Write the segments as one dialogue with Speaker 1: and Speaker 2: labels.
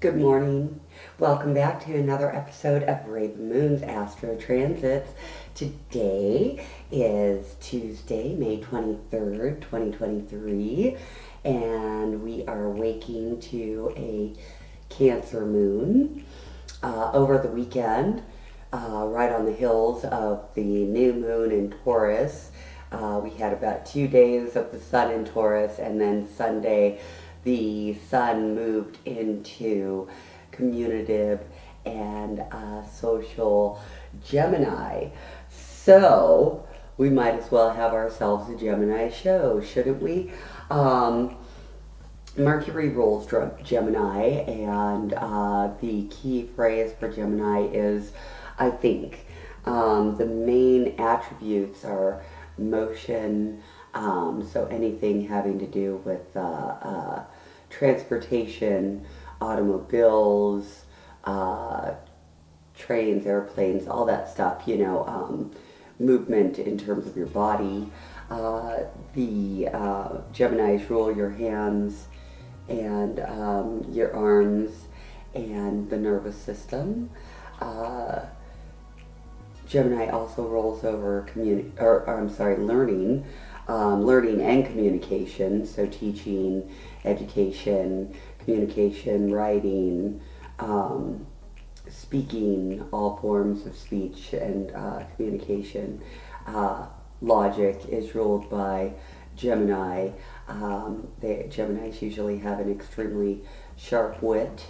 Speaker 1: Good morning. Welcome back to another episode of Rav'n Moon's Astro Transits. Today is Tuesday, May 23rd, 2023, and we are waking to a Cancer moon over the weekend, right on the heels of the new moon in Taurus. We had about 2 days of the sun in Taurus, and then Sunday the sun moved into communicative and social Gemini. So we might as well have ourselves a Gemini show, shouldn't we? Mercury rules Gemini, and the key phrase for Gemini is I think. The main attributes are motion, so anything having to do with transportation, automobiles, trains, airplanes, all that stuff, movement in terms of your body. The Geminis rule your hands and your arms and the nervous system. Gemini also rolls over learning, learning and communication, so teaching, education, communication, writing, speaking, all forms of speech and communication. Logic is ruled by Gemini. Geminis usually have an extremely sharp wit,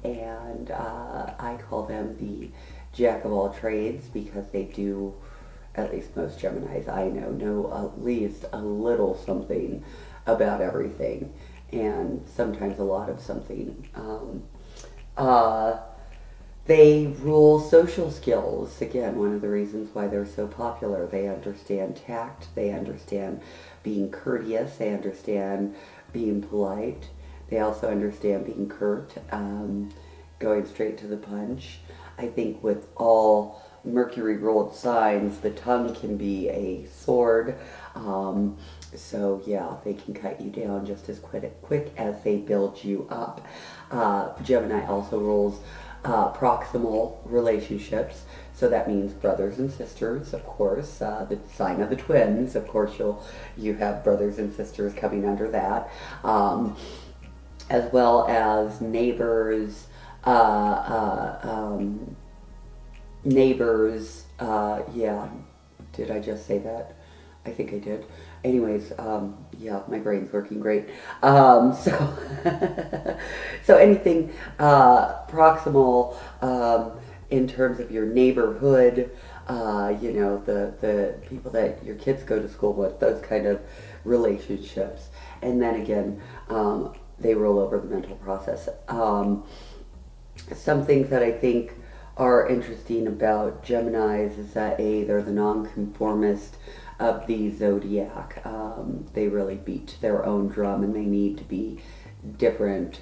Speaker 1: and I call them the jack of all trades because they do, at least most Geminis I know at least a little something about everything, and sometimes a lot of something. They rule social skills. Again, one of the reasons why they're so popular. They understand tact, they understand being courteous, they understand being polite, they also understand being curt, going straight to the punch. I think with all Mercury ruled signs, the tongue can be a sword. So yeah, they can cut you down just as quick as they build you up. Gemini also rules proximal relationships. So that means brothers and sisters, of course. The sign of the twins, of course, you have brothers and sisters coming under that, as well as neighbors. Yeah, did I just say that? I think I did. Anyways, yeah, my brain's working great. So, so anything proximal in terms of your neighborhood, the people that your kids go to school with, those kind of relationships. And then again, they roll over the mental process. Some things that I think are interesting about Geminis is that they're the nonconformist of the zodiac. They really beat their own drum, and they need to be different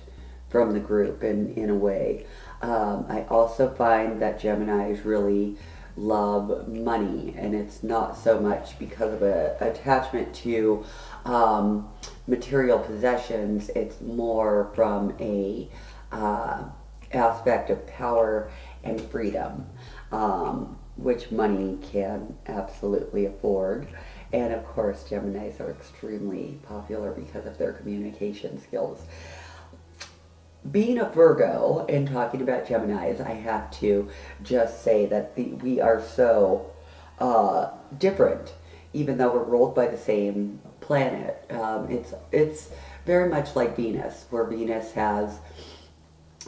Speaker 1: from the group in a way. I also find that Geminis really love money, and it's not so much because of an attachment to material possessions. It's more from a aspect of power and freedom, which money can absolutely afford. And of course, Geminis are extremely popular because of their communication skills. Being a Virgo and talking about Geminis, I have to just say that we are so different, even though we're ruled by the same planet. It's very much like Venus, where Venus has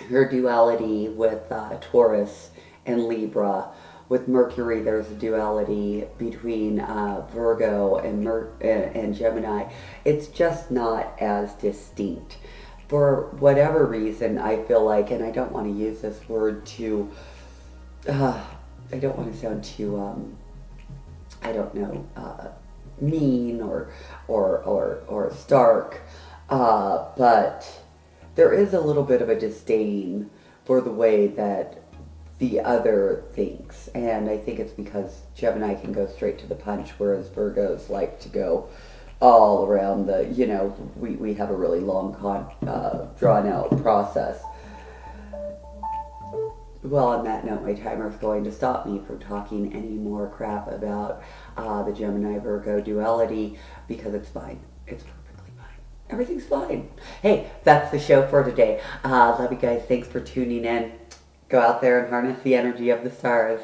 Speaker 1: her duality with Taurus and Libra. With Mercury, there's a duality between Virgo and Gemini. It's just not as distinct. For whatever reason, I feel like, and I don't want to use this word too, I don't want to sound too, mean or stark, but there is a little bit of a disdain for the way that the other thinks, and I think it's because Gemini can go straight to the punch, whereas Virgos like to go all around we have a really long drawn out process. Well, on that note, my timer's going to stop me from talking any more crap about the Gemini Virgo duality because it's fine. It's perfectly fine. Everything's fine. Hey, that's the show for today. Love you guys. Thanks for tuning in. Go out there and harness the energy of the stars.